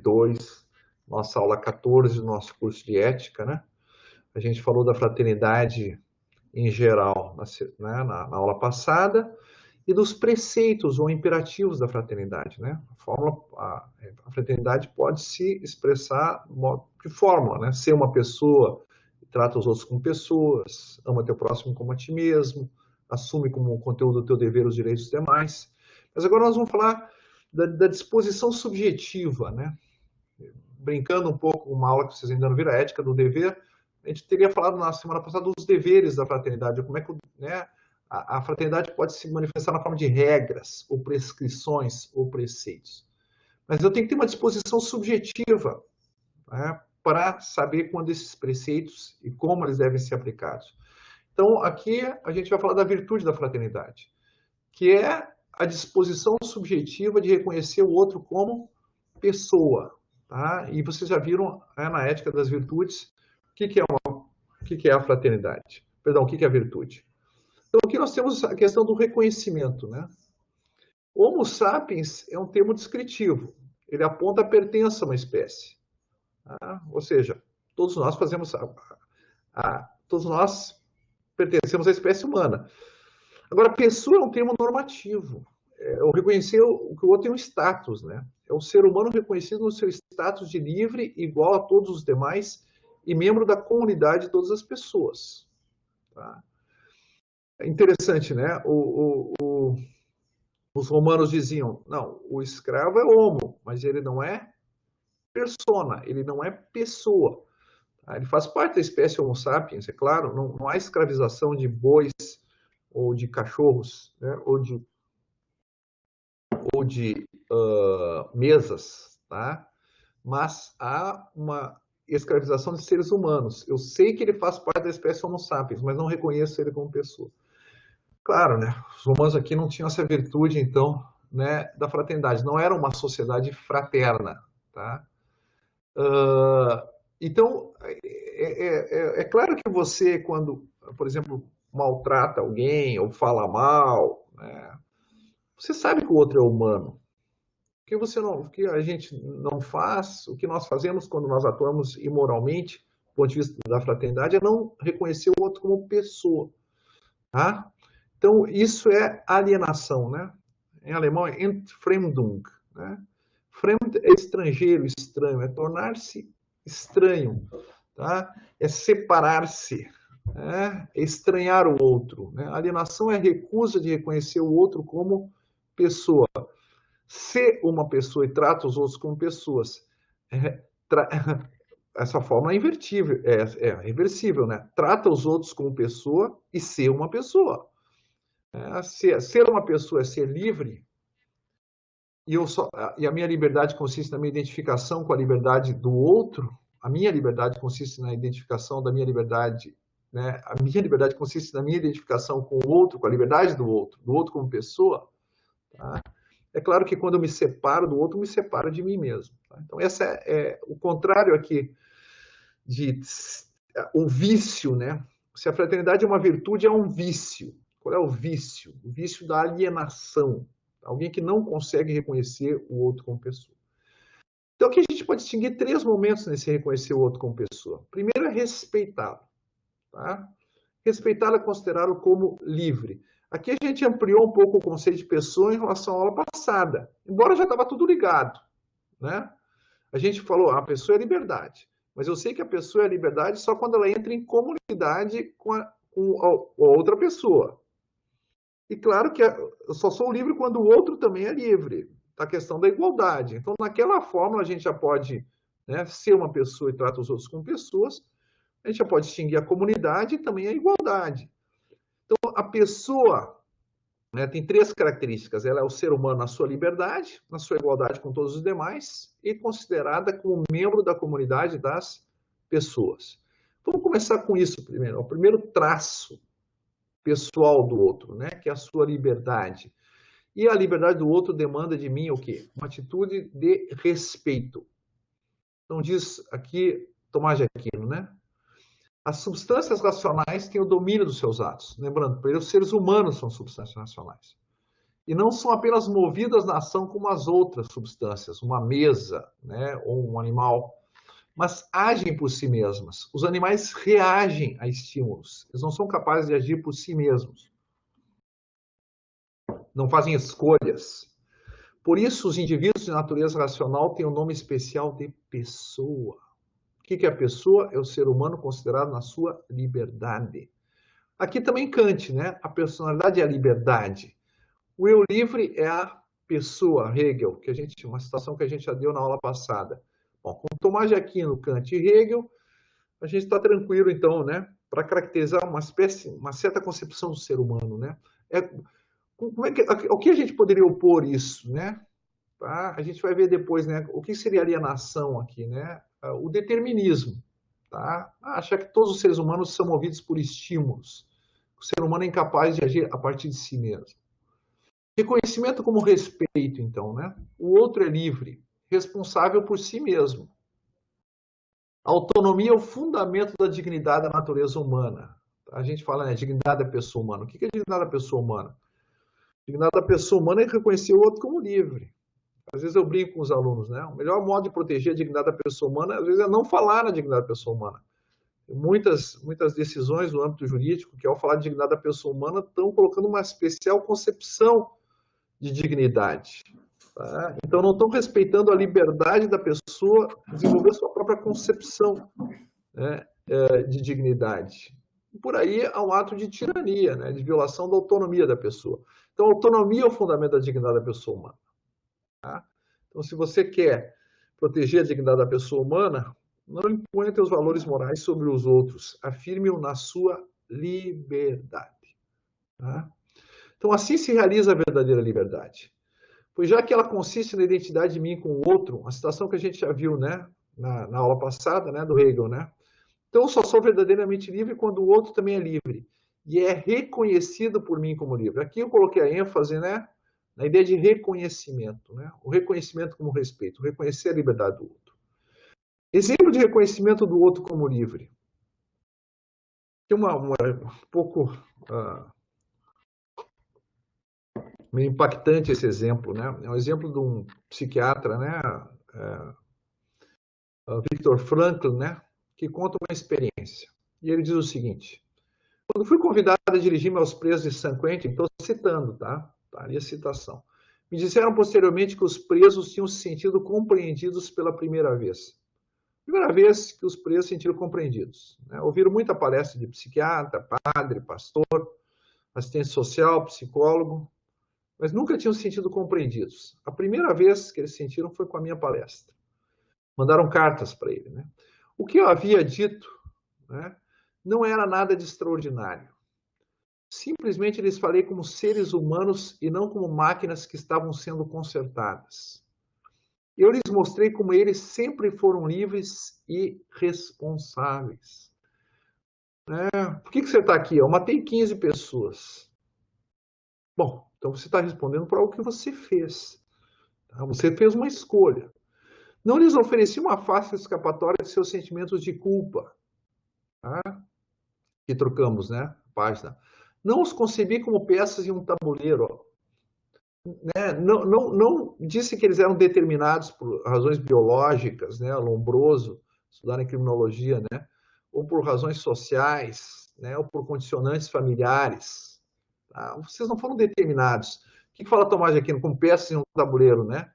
2, nossa aula 14 do nosso curso de ética, né? A gente falou da fraternidade em geral na aula passada e dos preceitos ou imperativos da fraternidade, né? A fraternidade pode se expressar de fórmula, né? Ser uma pessoa, trata os outros como pessoas, ama teu próximo como a ti mesmo, assume como conteúdo do teu dever os direitos dos demais. Mas agora nós vamos falar da disposição subjetiva, né? Brincando um pouco com uma aula que vocês ainda não viram, a ética do dever, a gente teria falado na semana passada dos deveres da fraternidade, como é que, né, a fraternidade pode se manifestar na forma de regras, ou prescrições, ou preceitos. Mas eu tenho que ter uma disposição subjetiva, né, para saber quando esses preceitos e como eles devem ser aplicados. Então, aqui a gente vai falar da virtude da fraternidade, que é a disposição subjetiva de reconhecer o outro como pessoa. Tá? E vocês já viram na ética das virtudes o que é a fraternidade. Perdão, o que é a virtude. Então, aqui nós temos a questão do reconhecimento. Né? Homo sapiens é um termo descritivo. Ele aponta a pertença a uma espécie. Tá? Ou seja, todos nós todos nós pertencemos à espécie humana. Agora, pessoa é um termo normativo. O reconhecer que o outro tem um status, né? É o ser humano reconhecido no seu status de livre, igual a todos os demais e membro da comunidade de todas as pessoas. Tá? É interessante, né? Os romanos diziam, não, o escravo é homo, mas ele não é persona, ele não é pessoa. Tá? Ele faz parte da espécie Homo sapiens, é claro, não há escravização de bois ou de cachorros, né? ou de mesas, tá? Mas há uma escravização de seres humanos. Eu sei que ele faz parte da espécie Homo sapiens, mas não reconheço ele como pessoa. Claro, né? Os romanos aqui não tinham essa virtude, então, né, da fraternidade. Não era uma sociedade fraterna, tá? Então, é claro que você, quando, por exemplo, maltrata alguém ou fala mal, né, você sabe que o outro é humano. O que a gente não faz, o que nós fazemos quando nós atuamos imoralmente, do ponto de vista da fraternidade, é não reconhecer o outro como pessoa. Tá? Então, isso é alienação, né? Em alemão é Entfremdung. Né? Fremd é estrangeiro, estranho, é tornar-se estranho, tá? É separar-se, né? É estranhar o outro. Né? Alienação é a recusa de reconhecer o outro como pessoa. Ser uma pessoa e trata os outros como pessoas, essa forma é invertível, é reversível, né? Trata os outros como pessoa e ser uma pessoa. Ser uma pessoa é ser livre, e a minha liberdade consiste na minha identificação com a liberdade do outro, a minha liberdade consiste na identificação da minha liberdade, né? A minha liberdade consiste na minha identificação com o outro, com a liberdade do outro como pessoa, tá? É claro que quando eu me separo do outro, eu me separo de mim mesmo. Tá? Então, esse é o contrário aqui de um vício, né? Se a fraternidade é uma virtude, é um vício. Qual é o vício? O vício da alienação. Alguém que não consegue reconhecer o outro como pessoa. Então, aqui a gente pode distinguir 3 momentos nesse reconhecer o outro como pessoa. Primeiro é respeitá-lo. Tá? Respeitá-lo é considerá-lo como livre. Aqui a gente ampliou um pouco o conceito de pessoa em relação à aula passada, embora já estava tudo ligado. Né? A gente falou, a pessoa é liberdade, mas eu sei que a pessoa é liberdade só quando ela entra em comunidade com a outra pessoa. E claro que eu só sou livre quando o outro também é livre. A questão da igualdade. Então, naquela fórmula, a gente já pode, né, ser uma pessoa e trata os outros como pessoas. A gente já pode distinguir a comunidade e também a igualdade. Então, a pessoa, né, tem 3 características. Ela é o ser humano na sua liberdade, na sua igualdade com todos os demais e considerada como membro da comunidade das pessoas. Vamos começar com isso primeiro. O primeiro traço pessoal do outro, né, que é a sua liberdade. E a liberdade do outro demanda de mim o quê? Uma atitude de respeito. Então diz aqui Tomás de Aquino, né? As substâncias racionais têm o domínio dos seus atos. Lembrando, para ele, os seres humanos são substâncias racionais. E não são apenas movidas na ação como as outras substâncias, uma mesa, né, ou um animal, mas agem por si mesmas. Os animais reagem a estímulos, eles não são capazes de agir por si mesmos, não fazem escolhas. Por isso, os indivíduos de natureza racional têm o nome especial de pessoa. O que é a pessoa? É o ser humano considerado na sua liberdade. Aqui também Kant, né? A personalidade é a liberdade. O eu livre é a pessoa, Hegel, que uma citação que a gente já deu na aula passada. Bom, com Tomás de Aquino, Kant e Hegel, a gente está tranquilo, então, né? Para caracterizar uma certa concepção do ser humano, né? O que a gente poderia opor isso, né? Tá? A gente vai ver depois, né? O que seria alienação aqui, né? O determinismo, tá? Achar que todos os seres humanos são movidos por estímulos. O ser humano é incapaz de agir a partir de si mesmo. Reconhecimento como respeito, então, né? O outro é livre, responsável por si mesmo. A autonomia é o fundamento da dignidade da natureza humana. A gente fala, né, dignidade da pessoa humana. O que é dignidade da pessoa humana? A dignidade da pessoa humana é reconhecer o outro como livre. Às vezes eu brinco com os alunos, né? O melhor modo de proteger a dignidade da pessoa humana, às vezes, é não falar na dignidade da pessoa humana. Muitas decisões no âmbito jurídico, que ao falar de dignidade da pessoa humana, estão colocando uma especial concepção de dignidade. Tá? Então, não estão respeitando a liberdade da pessoa desenvolver sua própria concepção, né, de dignidade. Por aí há um ato de tirania, né, de violação da autonomia da pessoa. Então, a autonomia é o fundamento da dignidade da pessoa humana. Tá? Então, se você quer proteger a dignidade da pessoa humana, não imponha seus valores morais sobre os outros. Afirme-o na sua liberdade. Tá? Então, assim se realiza a verdadeira liberdade. Pois já que ela consiste na identidade de mim com o outro, uma situação que a gente já viu, né, na aula passada, né, do Hegel, né? Então, eu só sou verdadeiramente livre quando o outro também é livre. E é reconhecido por mim como livre. Aqui eu coloquei a ênfase, né, na ideia de reconhecimento, né? O reconhecimento como respeito, reconhecer a liberdade do outro. Exemplo de reconhecimento do outro como livre. Tem um pouco meio impactante esse exemplo, né? É um exemplo de um psiquiatra, né? Viktor Frankl, né? Que conta uma experiência. E ele diz o seguinte: quando fui convidado a dirigir-me aos presos de San Quentin, estou citando, tá? Tá ali a citação. Me disseram posteriormente que os presos tinham se sentido compreendidos pela primeira vez. Primeira vez que os presos se sentiram compreendidos. Né? Ouviram muita palestra de psiquiatra, padre, pastor, assistente social, psicólogo, mas nunca tinham se sentido compreendidos. A primeira vez que eles se sentiram foi com a minha palestra. Mandaram cartas para ele, né? O que eu havia dito, né, não era nada de extraordinário. Simplesmente lhes falei como seres humanos e não como máquinas que estavam sendo consertadas. Eu lhes mostrei como eles sempre foram livres e responsáveis. Por que você está aqui? Eu matei 15 pessoas. Bom, então você está respondendo para o que você fez. Tá? Você fez uma escolha. Não lhes ofereci uma fácil escapatória de seus sentimentos de culpa. Tá? Que trocamos, né? Página. Não os concebi como peças em um tabuleiro. Né? Não disse que eles eram determinados por razões biológicas, né? Lombroso, estudar em criminologia, né? Ou por razões sociais, né? Ou por condicionantes familiares. Tá? Vocês não foram determinados. O que fala Tomás de Aquino? Como peças em um tabuleiro, né?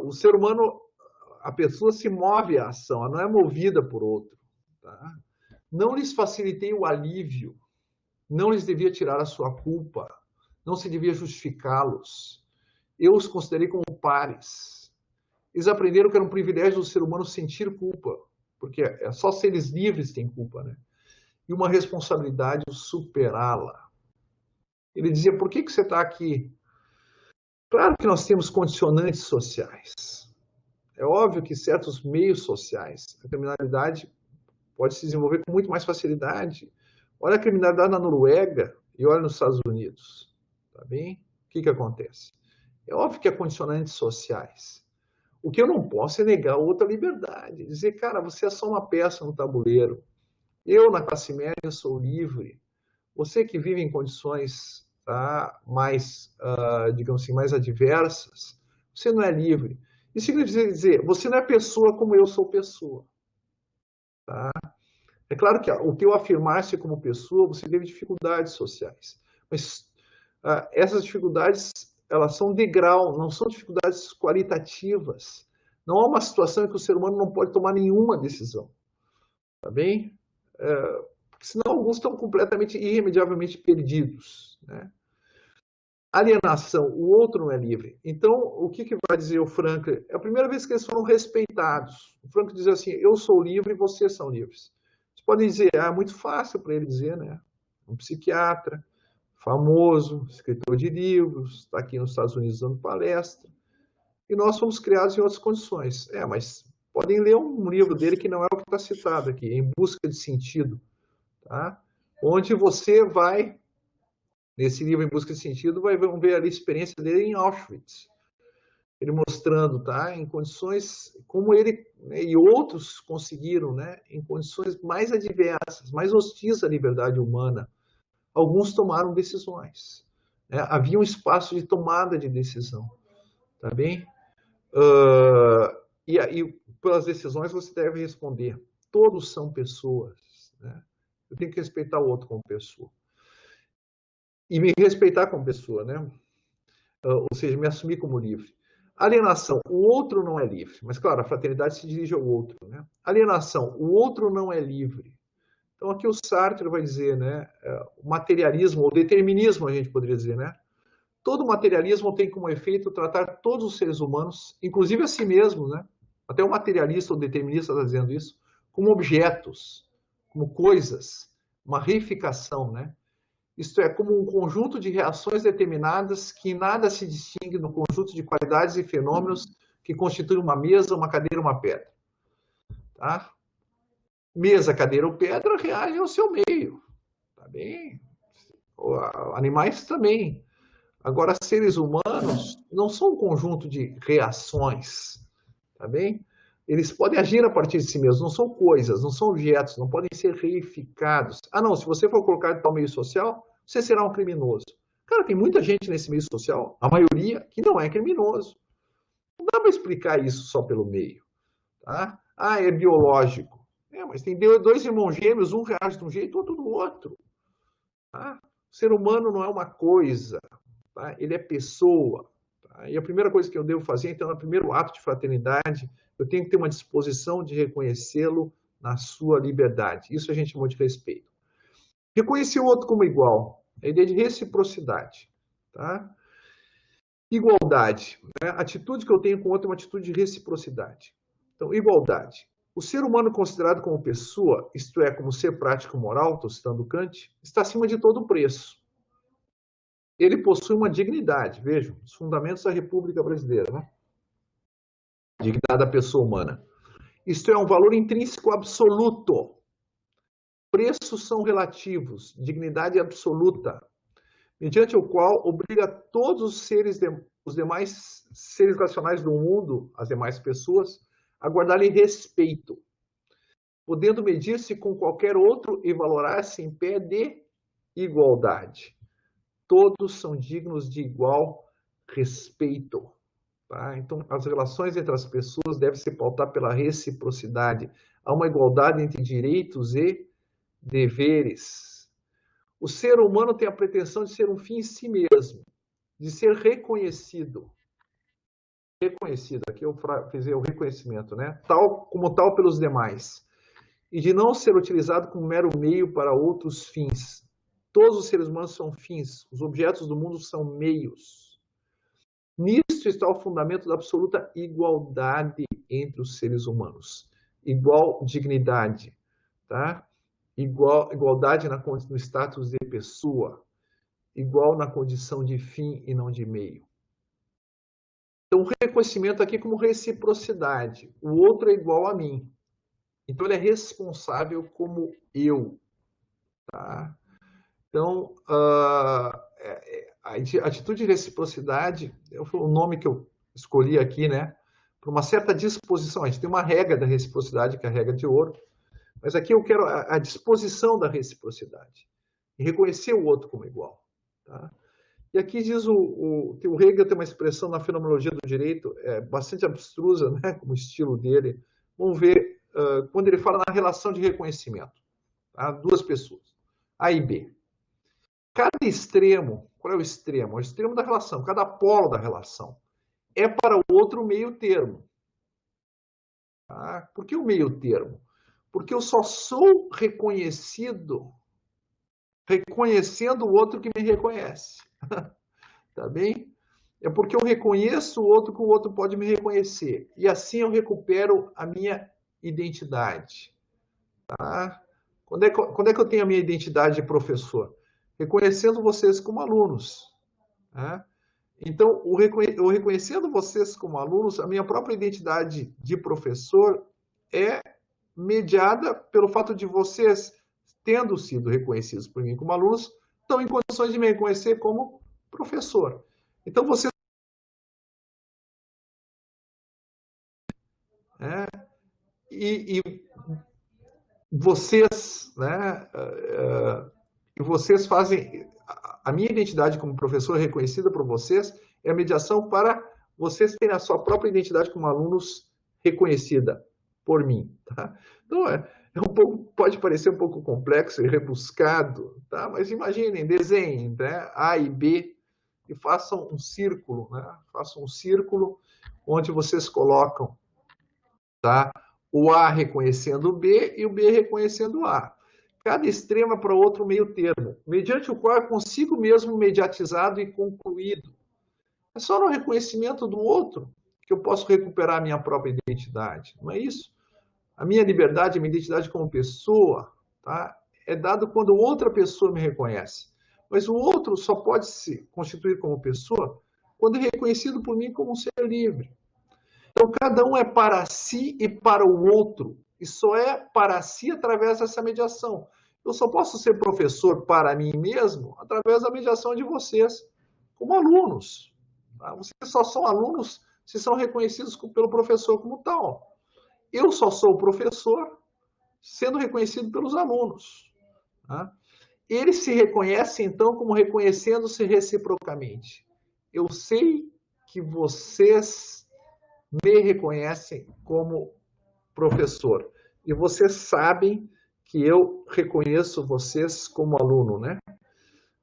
O ser humano, a pessoa se move à ação, ela não é movida por outro. Tá? Não lhes facilitei o alívio, não lhes devia tirar a sua culpa, não se devia justificá-los. Eu os considerei como pares. Eles aprenderam que era um privilégio do ser humano sentir culpa, porque é só seres livres que têm culpa, né? E uma responsabilidade superá-la. Ele dizia, por que você está aqui? Claro que nós temos condicionantes sociais. É óbvio que certos meios sociais, a criminalidade pode se desenvolver com muito mais facilidade. Olha a criminalidade na Noruega e olha nos Estados Unidos. Tá bem? O que acontece? É óbvio que há condicionantes sociais. O que eu não posso é negar outra liberdade. Dizer, cara, você é só uma peça no tabuleiro. Eu, na classe média, sou livre. Você que vive em condições, tá? Mais, digamos assim, mais adversas, você não é livre. Isso significa dizer, você não é pessoa como eu sou pessoa. Tá? É claro que o teu afirmar-se como pessoa, você teve dificuldades sociais. Mas essas dificuldades, elas são degrau, não são dificuldades qualitativas. Não há uma situação em que o ser humano não pode tomar nenhuma decisão. Tá bem? Porque senão alguns estão completamente, irremediavelmente perdidos. Né? Alienação, o outro não é livre. Então, o que vai dizer o Frankl? É a primeira vez que eles foram respeitados. O Frankl diz assim, eu sou livre e vocês são livres. Vocês podem dizer, é muito fácil para ele dizer, né? Um psiquiatra, famoso, escritor de livros, está aqui nos Estados Unidos dando palestra, e nós fomos criados em outras condições. Mas podem ler um livro dele que não é o que está citado aqui, Em Busca de Sentido, tá? Onde você vai, nesse livro Em Busca de Sentido, vão ver a experiência dele em Auschwitz. Ele mostrando, tá, em condições como ele, né, e outros conseguiram, né, em condições mais adversas, mais hostis à liberdade humana. Alguns tomaram decisões. Né? Havia um espaço de tomada de decisão. Tá bem? E aí, pelas decisões, você deve responder. Todos são pessoas. Né? Eu tenho que respeitar o outro como pessoa. E me respeitar como pessoa, né? Ou seja, me assumir como livre. Alienação, o outro não é livre. Mas, claro, a fraternidade se dirige ao outro. Né? Alienação, o outro não é livre. Então, aqui o Sartre vai dizer, né? O materialismo, ou determinismo, a gente poderia dizer, né? Todo materialismo tem como efeito tratar todos os seres humanos, inclusive a si mesmo, né? Até o materialista ou determinista está dizendo isso, como objetos, como coisas, uma reificação, né? Isto é, como um conjunto de reações determinadas que em nada se distingue do conjunto de qualidades e fenômenos que constituem uma mesa, uma cadeira, uma pedra. Tá? Mesa, cadeira ou pedra reagem ao seu meio. Tá bem? Animais também. Agora, seres humanos não são um conjunto de reações, tá bem? Eles podem agir a partir de si mesmos, não são coisas, não são objetos, não podem ser reificados. Ah, não, se você for colocado em tal meio social, você será um criminoso. Cara, tem muita gente nesse meio social, a maioria, que não é criminoso. Não dá para explicar isso só pelo meio. Tá? Ah, é biológico. Mas tem dois irmãos gêmeos, um reage de um jeito, outro do outro. Tá? O ser humano não é uma coisa. Tá? Ele é pessoa. Tá? E a primeira coisa que eu devo fazer, então, no primeiro ato de fraternidade, eu tenho que ter uma disposição de reconhecê-lo na sua liberdade. Isso a gente chama de respeito. Reconhecer o outro como igual. A ideia de reciprocidade. Tá? Igualdade. Né? A atitude que eu tenho com o outro é uma atitude de reciprocidade. Então, igualdade. O ser humano considerado como pessoa, isto é, como ser prático moral, estou citando Kant, está acima de todo preço. Ele possui uma dignidade, vejam, os fundamentos da República Brasileira, né? Dignidade da pessoa humana. Isto é um valor intrínseco absoluto. Preços são relativos, dignidade absoluta, mediante o qual obriga todos os demais seres racionais do mundo, as demais pessoas, a guardarem respeito, podendo medir-se com qualquer outro e valorar-se em pé de igualdade. Todos são dignos de igual respeito. Tá? Então, as relações entre as pessoas devem se pautar pela reciprocidade. Há uma igualdade entre direitos e deveres. O ser humano tem a pretensão de ser um fim em si mesmo, de ser reconhecido. Reconhecido, aqui eu fiz o reconhecimento, né? Tal como tal pelos demais. E de não ser utilizado como mero meio para outros fins. Todos os seres humanos são fins, os objetos do mundo são meios. Nisto está o fundamento da absoluta igualdade entre os seres humanos. Igual dignidade, tá? Igualdade no status de pessoa, igual na condição de fim e não de meio. Então, o reconhecimento aqui como reciprocidade. O outro é igual a mim. Então, ele é responsável como eu. Tá? Então, a atitude de reciprocidade é o nome que eu escolhi aqui, né? Por uma certa disposição. A gente tem uma regra da reciprocidade, que é a regra de ouro. Mas aqui eu quero a disposição da reciprocidade. E reconhecer o outro como igual. Tá? E aqui diz que o Hegel tem uma expressão na fenomenologia do direito bastante abstrusa, né, como estilo dele. Vamos ver quando ele fala na relação de reconhecimento. Tá? Duas pessoas, A e B. Cada extremo, qual é o extremo? É o extremo da relação, cada polo da relação é para o outro meio termo. Tá? Por que o meio termo? Porque eu só sou reconhecido reconhecendo o outro que me reconhece. Tá bem? É porque eu reconheço o outro que o outro pode me reconhecer. E assim eu recupero a minha identidade. Tá? Quando é que eu tenho a minha identidade de professor? Reconhecendo vocês como alunos. Tá? Então, eu reconhecendo vocês como alunos, a minha própria identidade de professor é mediada pelo fato de vocês, tendo sido reconhecidos por mim como alunos, estão em condições de me reconhecer como professor. Então, vocês... Né, e vocês, né, vocês fazem... A minha identidade como professor reconhecida por vocês é a mediação para vocês terem a sua própria identidade como alunos reconhecida por mim. Tá? Então, pode parecer um pouco complexo e rebuscado, tá? Mas imaginem, desenhem, né? A e B e façam um círculo, né? Façam um círculo onde vocês colocam, tá? O A reconhecendo o B e o B reconhecendo o A. Cada extremo é para o outro meio termo, mediante o qual eu consigo mesmo mediatizado e concluído. É só no reconhecimento do outro que eu posso recuperar a minha própria identidade, não é isso? A minha liberdade, a minha identidade como pessoa, tá? É dado quando outra pessoa me reconhece. Mas o outro só pode se constituir como pessoa quando é reconhecido por mim como um ser livre. Então, cada um é para si e para o outro. E só é para si através dessa mediação. Eu só posso ser professor para mim mesmo através da mediação de vocês, como alunos. Tá? Vocês só são alunos se são reconhecidos pelo professor como tal. Eu só sou professor sendo reconhecido pelos alunos. Tá? Eles se reconhecem, então, como reconhecendo-se reciprocamente. Eu sei que vocês me reconhecem como professor. E vocês sabem que eu reconheço vocês como aluno, né?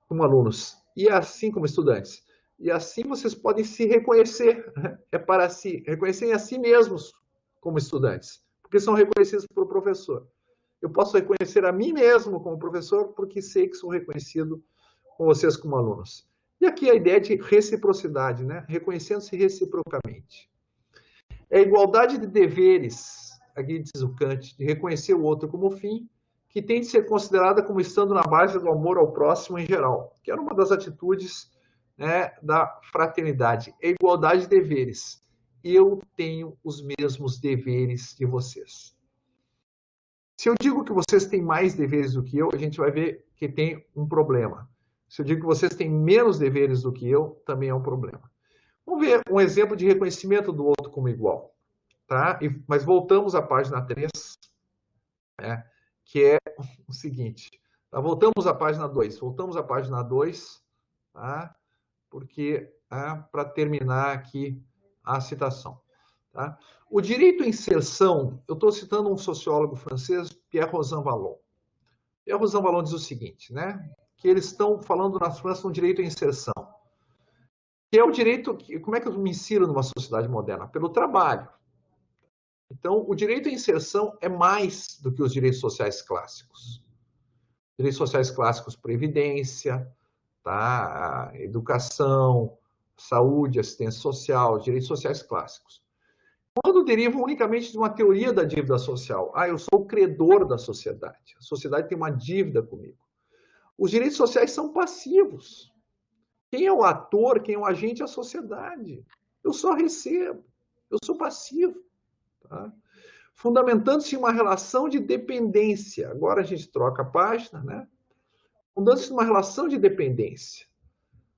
Como alunos. E assim como estudantes. E assim vocês podem se reconhecer. É para si. Reconhecerem a si mesmos como estudantes. Porque são reconhecidos pelo professor. Eu posso reconhecer a mim mesmo como professor porque sei que sou reconhecido com vocês como alunos. E aqui a ideia de reciprocidade, né? Reconhecendo-se reciprocamente. É a igualdade de deveres, aqui diz o Kant, de reconhecer o outro como fim, que tem de ser considerada como estando na base do amor ao próximo em geral, que era uma das atitudes, né, da fraternidade. É a igualdade de deveres. Eu tenho os mesmos deveres que vocês. Se eu digo que vocês têm mais deveres do que eu, a gente vai ver que tem um problema. Se eu digo que vocês têm menos deveres do que eu, também é um problema. Vamos ver um exemplo de reconhecimento do outro como igual. Tá? Mas voltamos à página 3, né? Que é o seguinte. Tá? Voltamos à página 2. Voltamos à página 2, tá? Porque, para terminar aqui a citação. Tá? O direito à inserção, eu estou citando um sociólogo francês, Pierre Rosanvallon. Pierre Rosanvallon diz o seguinte, né? Que eles estão falando na França de um direito à inserção. Que é o direito... Como é que eu me insiro numa sociedade moderna? Pelo trabalho. Então, o direito à inserção é mais do que os direitos sociais clássicos. Direitos sociais clássicos, previdência, tá? Educação, saúde, assistência social, direitos sociais clássicos. Quando derivam unicamente de uma teoria da dívida social. Eu sou o credor da sociedade. A sociedade tem uma dívida comigo. Os direitos sociais são passivos. Quem é o ator, quem é o agente é a sociedade. Eu só recebo. Eu sou passivo. Tá? Fundamentando-se em uma relação de dependência. Agora a gente troca a página, né? Fundando-se em uma relação de dependência.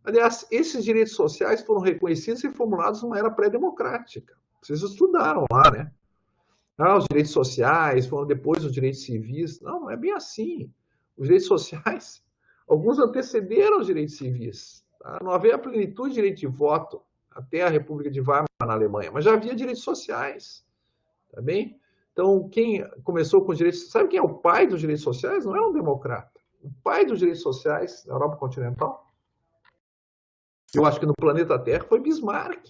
Aliás, esses direitos sociais foram reconhecidos e formulados numa era pré-democrática. Vocês estudaram lá, né? Os direitos sociais foram depois os direitos civis. Não, é bem assim. Os direitos sociais, alguns antecederam os direitos civis. Tá? Não havia a plenitude de direito de voto até a República de Weimar na Alemanha, mas já havia direitos sociais. Tá bem? Então, quem começou com os direitos... Sabe quem é o pai dos direitos sociais? Não é um democrata. O pai dos direitos sociais na Europa continental, eu acho que no planeta Terra, foi Bismarck.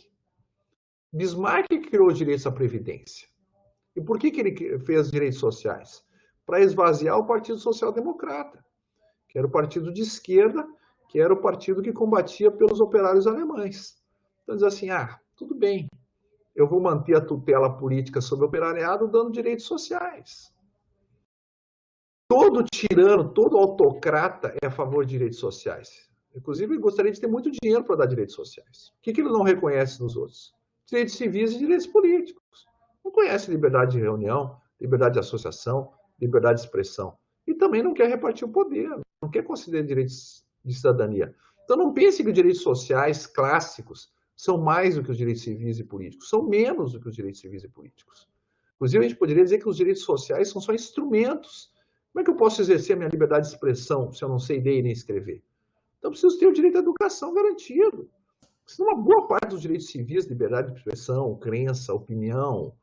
Bismarck criou os direitos à Previdência. E por que ele fez direitos sociais? Para esvaziar o Partido Social Democrata, que era o partido de esquerda, que era o partido que combatia pelos operários alemães. Então, diz assim, tudo bem, eu vou manter a tutela política sobre o operariado dando direitos sociais. Todo tirano, todo autocrata é a favor de direitos sociais. Inclusive, ele gostaria de ter muito dinheiro para dar direitos sociais. O que ele não reconhece nos outros? Direitos civis e direitos políticos. Não conhece liberdade de reunião, liberdade de associação, liberdade de expressão. E também não quer repartir o poder, não quer considerar direitos de cidadania. Então, não pense que os direitos sociais clássicos são mais do que os direitos civis e políticos. São menos do que os direitos civis e políticos. Inclusive, a gente poderia dizer que os direitos sociais são só instrumentos. Como é que eu posso exercer a minha liberdade de expressão se eu não sei ler e nem escrever? Então, eu preciso ter o direito à educação garantido. Senão, uma boa parte dos direitos civis, liberdade de expressão, crença, opinião,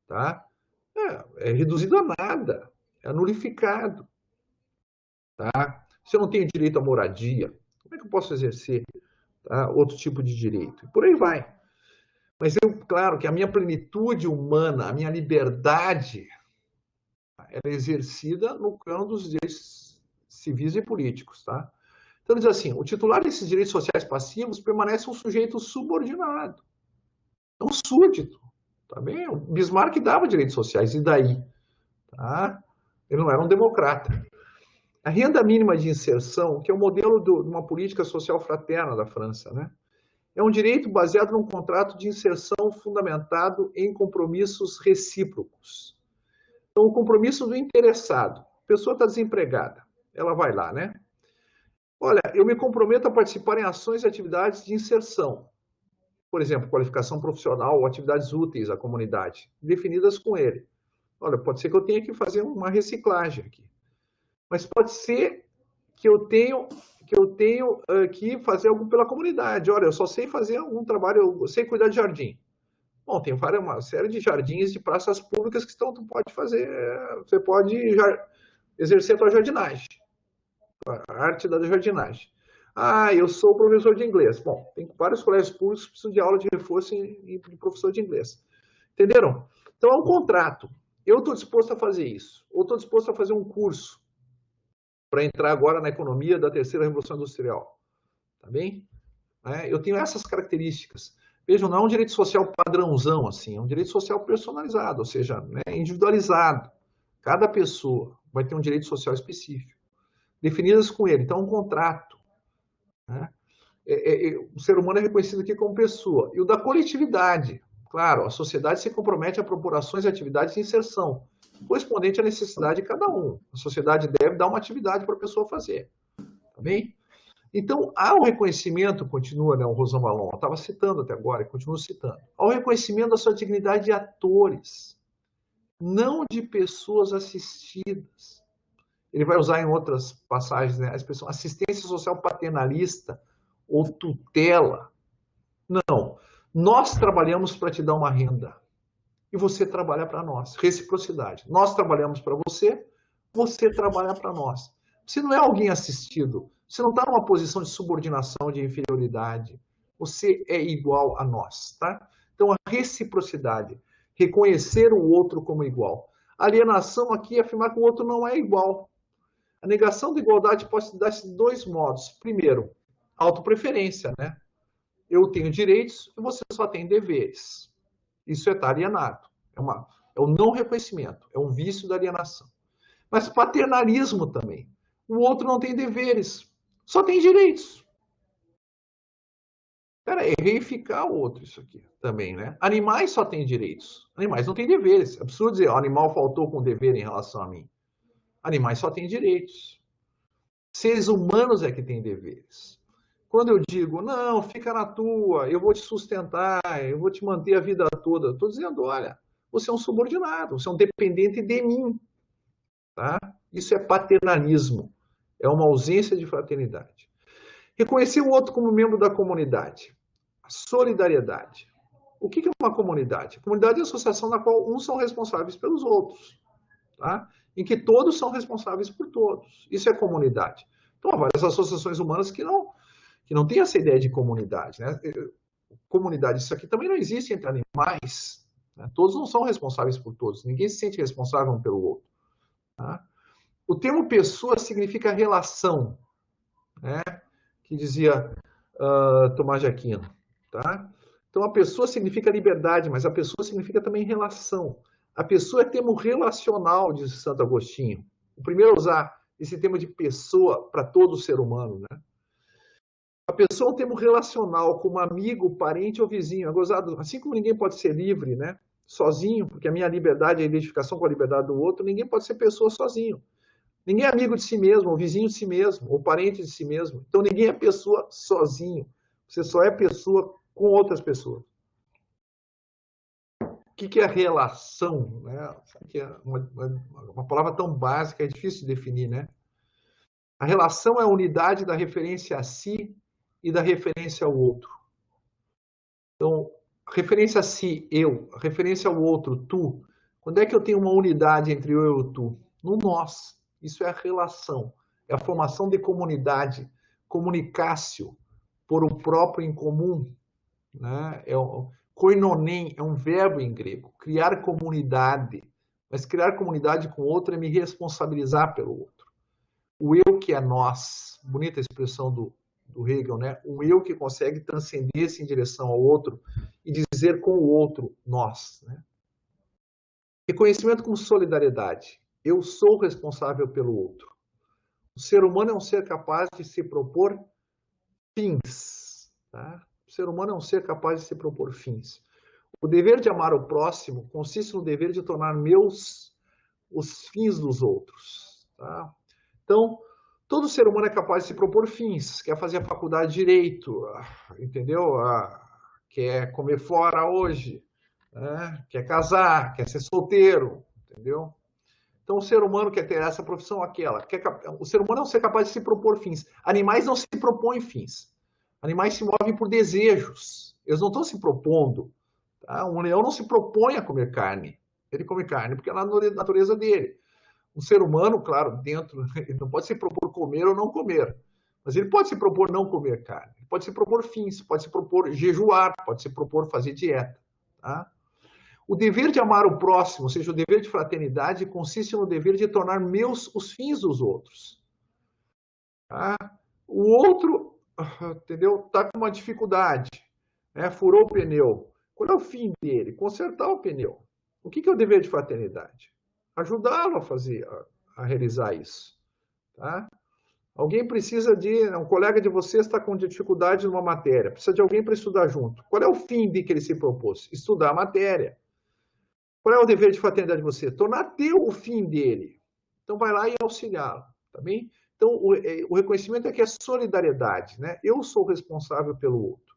tá? é reduzido a nada, é nulificado. Tá? Se eu não tenho direito à moradia, como é que eu posso exercer, tá, outro tipo de direito? E por aí vai. Mas claro que a minha plenitude humana, a minha liberdade, ela é exercida no campo dos direitos civis e políticos. Tá? Então, diz assim, o titular desses direitos sociais passivos permanece um sujeito subordinado. É um súdito. Tá bem? O Bismarck dava direitos sociais, e daí? Tá? Ele não era um democrata. A renda mínima de inserção, que é o modelo de uma política social fraterna da França, né? É um direito baseado num contrato de inserção fundamentado em compromissos recíprocos. Então, o compromisso do interessado. A pessoa está desempregada, ela vai lá, né? Olha, eu me comprometo a participar em ações e atividades de inserção. Por exemplo, qualificação profissional ou atividades úteis à comunidade, definidas com ele. Olha, pode ser que eu tenha que fazer uma reciclagem aqui. Mas pode ser que eu tenho que fazer algo pela comunidade. Olha, eu só sei fazer um trabalho, eu sei cuidar de jardim. Bom, tem uma série de jardins, de praças públicas que tu pode fazer, você pode exercer a tua jardinagem, a arte da jardinagem. Eu sou professor de inglês. Bom, tem vários colégios públicos que precisam de aula de reforço de professor de inglês. Entenderam? Então, é um contrato. Eu estou disposto a fazer isso. Ou estou disposto a fazer um curso para entrar agora na economia da terceira revolução industrial. Tá bem? Eu tenho essas características. Vejam, não é um direito social padrãozão, assim, é um direito social personalizado, ou seja, né, individualizado. Cada pessoa vai ter um direito social específico, definidas com ele. Então, é um contrato. Né? O ser humano é reconhecido aqui como pessoa. E o da coletividade. Claro, a sociedade se compromete a propor ações e atividades de inserção, correspondente à necessidade de cada um. A sociedade deve dar uma atividade para a pessoa fazer. Tá bem? Então, há um reconhecimento, continua, né, o Rosan Vallon, eu estava citando até agora, e continuo citando, há um reconhecimento da sua dignidade de atores, não de pessoas assistidas. Ele vai usar em outras passagens, né, a expressão assistência social paternalista ou tutela. Não. Nós trabalhamos para te dar uma renda. E você trabalha para nós. Reciprocidade. Nós trabalhamos para você, você trabalha para nós. Você não é alguém assistido. Você não está numa posição de subordinação, de inferioridade. Você é igual a nós, tá? Então, a reciprocidade. Reconhecer o outro como igual. A alienação aqui é afirmar que o outro não é igual. A negação da igualdade pode se dar de dois modos. Primeiro, autopreferência, né? Eu tenho direitos e você só tem deveres. Isso é estar alienado. É um não reconhecimento. É um vício da alienação. Mas paternalismo também. O outro não tem deveres. Só tem direitos. Cara, é reificar o outro isso aqui também, né? Animais só têm direitos. Animais não têm deveres. É absurdo dizer, o animal faltou com dever em relação a mim. Animais só têm direitos. Seres humanos é que têm deveres. Quando eu digo, não, fica na tua, eu vou te sustentar, eu vou te manter a vida toda, eu estou dizendo, olha, você é um subordinado, você é um dependente de mim. Tá? Isso é paternalismo, é uma ausência de fraternidade. Reconhecer o outro como membro da comunidade. A solidariedade. O que é uma comunidade? A comunidade é a associação na qual uns são responsáveis pelos outros, tá? Em que todos são responsáveis por todos. Isso é comunidade. Então, há várias associações humanas que não têm essa ideia de comunidade, né? Comunidade, isso aqui também não existe entre animais, né? Todos não são responsáveis por todos, ninguém se sente responsável um pelo outro, tá? O termo pessoa significa relação, né? Que dizia Tomás de Aquino, tá? Então, a pessoa significa liberdade, mas a pessoa significa também relação. A pessoa é termo relacional, diz Santo Agostinho. O primeiro a usar esse termo de pessoa para todo ser humano, né? A pessoa é um termo relacional, como amigo, parente ou vizinho. É gozado, assim como ninguém pode ser livre, né? Sozinho, porque a minha liberdade é a identificação com a liberdade do outro, ninguém pode ser pessoa sozinho. Ninguém é amigo de si mesmo, ou vizinho de si mesmo, ou parente de si mesmo. Então, ninguém é pessoa sozinho. Você só é pessoa com outras pessoas. O que é relação? Né? Que é uma palavra tão básica, é difícil de definir, né? A relação é a unidade da referência a si e da referência ao outro. Então, referência a si, eu, referência ao outro, tu. Quando é que eu tenho uma unidade entre eu e o tu? No nós. Isso é a relação. É a formação de comunidade. Comunicácio, por o próprio em comum. Né? Koinonen é um verbo em grego. Criar comunidade. Mas criar comunidade com outro é me responsabilizar pelo outro. O eu que é nós. Bonita a expressão do Hegel, né? Um eu que consegue transcender-se em direção ao outro e dizer com o outro nós. Né? Reconhecimento como solidariedade. Eu sou responsável pelo outro. O ser humano é um ser capaz de se propor fins. Tá? O ser humano é um ser capaz de se propor fins. O dever de amar o próximo consiste no dever de tornar meus os fins dos outros. Tá? Então, todo ser humano é capaz de se propor fins. Quer fazer a faculdade de Direito, entendeu? Quer comer fora hoje, né? Quer casar, quer ser solteiro, entendeu? Então, o ser humano quer ter essa profissão, aquela. O ser humano é um ser capaz de se propor fins. Animais não se propõem fins. Animais se movem por desejos. Eles não estão se propondo. Tá? Um leão não se propõe a comer carne. Ele come carne porque é a natureza dele. Um ser humano, claro, dentro, ele não pode se propor comer ou não comer. Mas ele pode se propor não comer carne. Ele pode se propor fins, pode se propor jejuar, pode se propor fazer dieta. Tá? O dever de amar o próximo, ou seja, o dever de fraternidade, consiste no dever de tornar meus os fins dos outros. Tá? O outro, entendeu? Está com uma dificuldade, né? Furou o pneu. Qual é o fim dele? Consertar o pneu. O que é o dever de fraternidade? Ajudá-lo a realizar isso. Tá? Alguém precisa um colega de vocês está com dificuldade numa matéria, precisa de alguém para estudar junto. Qual é o fim de que ele se propôs? Estudar a matéria. Qual é o dever de fraternidade de você? Tornar teu o fim dele. Então, vai lá e auxiliá-lo, tá bem? Então, o reconhecimento é que é solidariedade, né? Eu sou responsável pelo outro.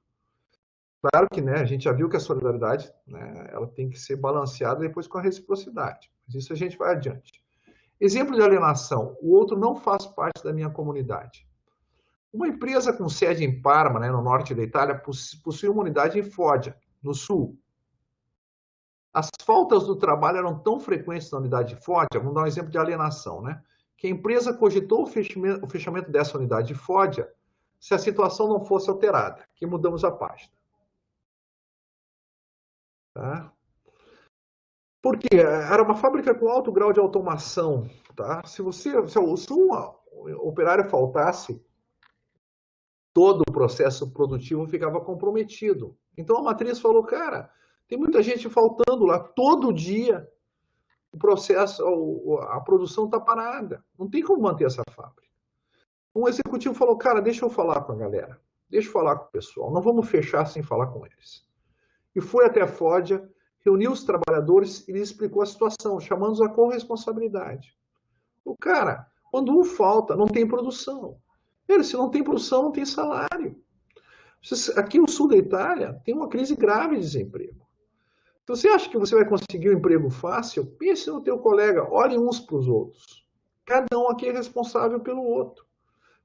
Claro que, né, a gente já viu que a solidariedade, né, ela tem que ser balanceada depois com a reciprocidade. Mas isso a gente vai adiante. Exemplo de alienação. O outro não faz parte da minha comunidade. Uma empresa com sede em Parma, né, no norte da Itália, possui uma unidade em Foggia, no sul. As faltas do trabalho eram tão frequentes na unidade de Foggia, vamos dar um exemplo de alienação, né? Que a empresa cogitou o fechamento dessa unidade de Foggia se a situação não fosse alterada, que mudamos a página. Tá? Porque era uma fábrica com alto grau de automação. Tá? Se um operário faltasse, todo o processo produtivo ficava comprometido. Então a matriz falou, cara, tem muita gente faltando lá todo dia. O processo, a produção está parada. Não tem como manter essa fábrica. Um executivo falou, cara, deixa eu falar com a galera. Deixa eu falar com o pessoal. Não vamos fechar sem falar com eles. E foi até a Foggia, reuniu os trabalhadores e lhes explicou a situação, chamando-os à corresponsabilidade. O cara, quando um falta, não tem produção. Se não tem produção, não tem salário. Aqui no sul da Itália, tem uma crise grave de desemprego. Então, você acha que você vai conseguir um emprego fácil? Pense no teu colega, olhem uns para os outros. Cada um aqui é responsável pelo outro.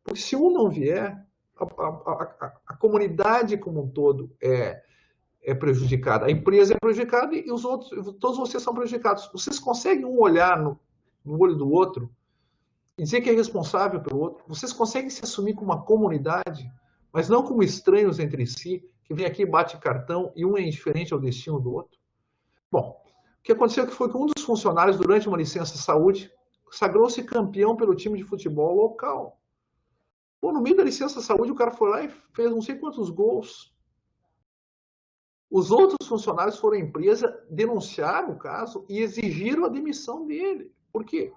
Porque se um não vier, a comunidade como um todo é prejudicada, a empresa é prejudicada e os outros, todos vocês são prejudicados. Vocês conseguem um olhar no olho do outro e dizer que é responsável pelo outro? Vocês conseguem se assumir como uma comunidade, mas não como estranhos entre si, que vem aqui, bate cartão e um é indiferente ao destino do outro? Bom, o que aconteceu foi que um dos funcionários, durante uma licença saúde, sagrou-se campeão pelo time de futebol local. Pô, no meio da licença saúde, o cara foi lá e fez não sei quantos gols. Os outros funcionários foram à empresa, denunciaram o caso e exigiram a demissão dele. Por quê?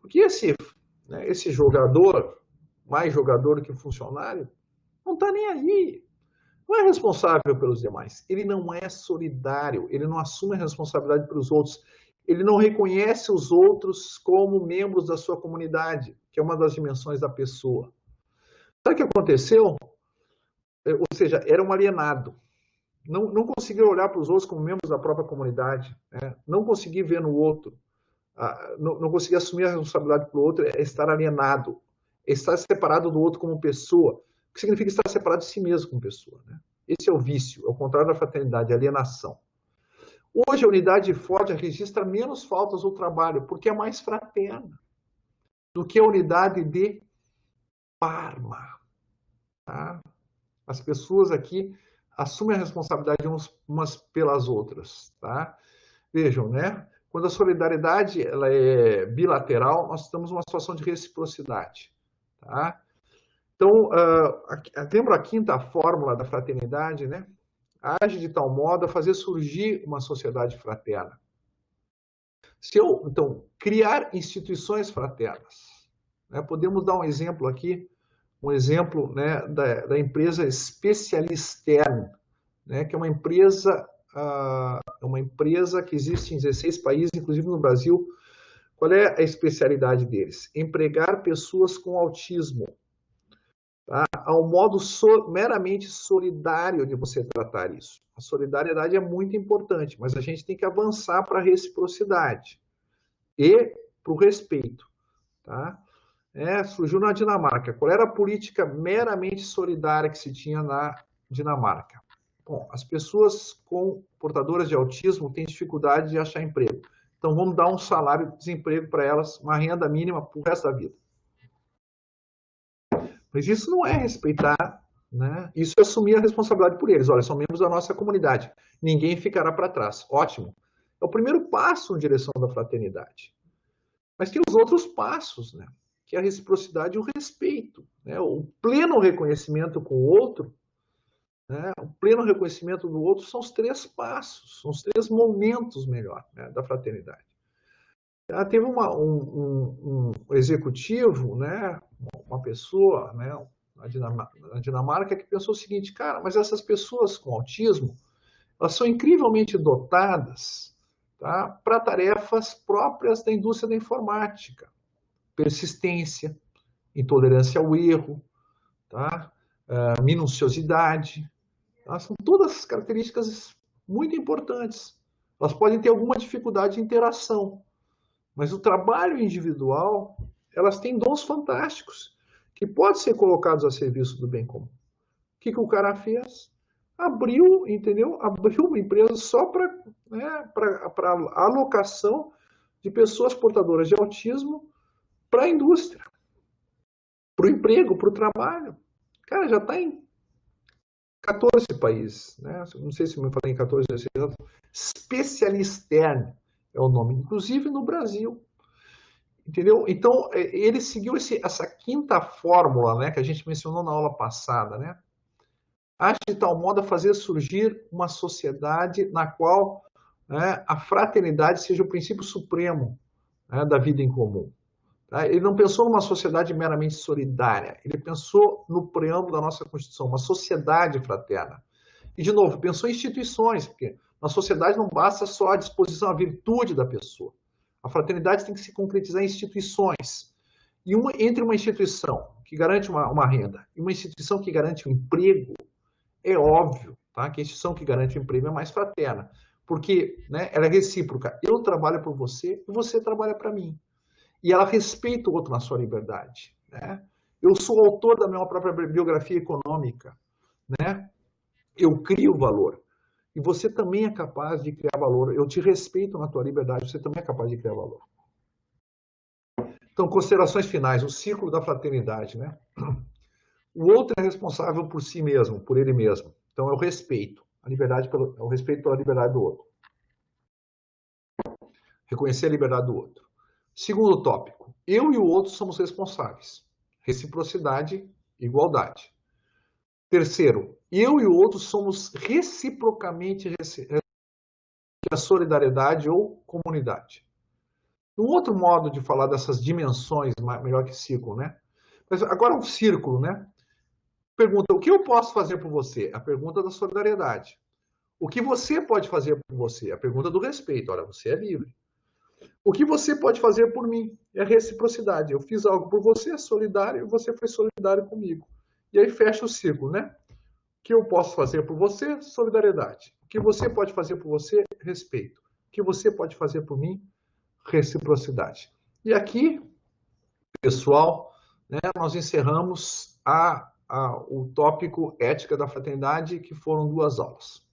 Porque esse jogador, mais jogador que funcionário, não está nem aí. Não é responsável pelos demais. Ele não é solidário. Ele não assume a responsabilidade pelos outros. Ele não reconhece os outros como membros da sua comunidade, que é uma das dimensões da pessoa. Sabe o que aconteceu? Ou seja, era um alienado. Não conseguia olhar para os outros como membros da própria comunidade. Né? Não conseguia ver no outro. Não conseguia assumir a responsabilidade pelo outro. É estar alienado. É estar separado do outro como pessoa. O que significa estar separado de si mesmo como pessoa. Né? Esse é o vício. É o contrário da fraternidade, a alienação. Hoje, a unidade forte registra menos faltas no trabalho, porque é mais fraterna do que a unidade de Parma. Tá? As pessoas aqui assumem a responsabilidade umas pelas outras. Tá? Vejam, né? Quando a solidariedade ela é bilateral, nós estamos numa situação de reciprocidade. Tá? Então, lembra a quinta fórmula da fraternidade, né? Age de tal modo a fazer surgir uma sociedade fraterna. Então, criar instituições fraternas. Né? Podemos dar um exemplo aqui, né, da empresa Specialistern, né, que é uma empresa que existe em 16 países, inclusive no Brasil. Qual é a especialidade deles? Empregar pessoas com autismo. Tá? Há um modo meramente solidário de você tratar isso. A solidariedade é muito importante, mas a gente tem que avançar para a reciprocidade e para o respeito. Tá? Surgiu na Dinamarca. Qual era a política meramente solidária que se tinha na Dinamarca? Bom, as pessoas portadoras de autismo têm dificuldade de achar emprego. Então, vamos dar um salário de desemprego para elas, uma renda mínima para o resto da vida. Mas isso não é respeitar, né? Isso é assumir a responsabilidade por eles. Olha, são membros da nossa comunidade. Ninguém ficará para trás. Ótimo. É o primeiro passo em direção da fraternidade. Mas tem os outros passos, né? Que é a reciprocidade e o respeito. Né? O pleno reconhecimento com o outro, né? O pleno reconhecimento do outro são os 3 passos, são os 3 momentos, melhor, né? Da fraternidade. Teve um executivo, né? Uma pessoa, né? Na Dinamarca, que pensou o seguinte: cara, mas essas pessoas com autismo, elas são incrivelmente dotadas, tá, para tarefas próprias da indústria da informática. Persistência, intolerância ao erro, tá? Minuciosidade. Tá? São todas características muito importantes. Elas podem ter alguma dificuldade de interação, mas o trabalho individual, elas têm dons fantásticos, que podem ser colocados a serviço do bem comum. O que o cara fez? Abriu uma empresa só para, né, para alocação de pessoas portadoras de autismo para a indústria, para o emprego, para o trabalho. Cara, já está em 14 países, né? Não sei se eu me falei em 14, 16, Specialistern é o nome, inclusive no Brasil. Entendeu? Então, ele seguiu essa quinta fórmula, né, que a gente mencionou na aula passada, né? Age de tal modo a fazer surgir uma sociedade na qual, né, a fraternidade seja o princípio supremo, né, da vida em comum. Tá? Ele não pensou numa sociedade meramente solidária, ele pensou no preâmbulo da nossa Constituição, uma sociedade fraterna. E, de novo, pensou em instituições, porque na sociedade não basta só a disposição, a virtude da pessoa. A fraternidade tem que se concretizar em instituições. E entre uma instituição que garante uma renda e uma instituição que garante um emprego, é óbvio, tá, que a instituição que garante o emprego é mais fraterna. Porque, né, ela é recíproca. Eu trabalho por você e você trabalha para mim. E ela respeita o outro na sua liberdade. Né? Eu sou autor da minha própria biografia econômica, né? Eu crio valor. E você também é capaz de criar valor. Eu te respeito na tua liberdade, você também é capaz de criar valor. Então, considerações finais, o ciclo da fraternidade, né? O outro é responsável por si mesmo, por ele mesmo. Então, é o respeito. É o respeito pela liberdade do outro. Reconhecer a liberdade do outro. Segundo tópico, eu e o outro somos responsáveis. Reciprocidade, igualdade. Terceiro, eu e o outro somos reciprocamente a solidariedade ou comunidade. Um outro modo de falar dessas dimensões, melhor que ciclo, né? Mas agora um círculo, né? Pergunta, o que eu posso fazer por você? A pergunta da solidariedade. O que você pode fazer por você? A pergunta do respeito. Olha, você é livre. O que você pode fazer por mim? É reciprocidade. Eu fiz algo por você, solidário, e você foi solidário comigo. E aí fecha o círculo, né? O que eu posso fazer por você? Solidariedade. O que você pode fazer por você? Respeito. O que você pode fazer por mim? Reciprocidade. E aqui, pessoal, né, nós encerramos o tópico ética da fraternidade, que foram 2 aulas.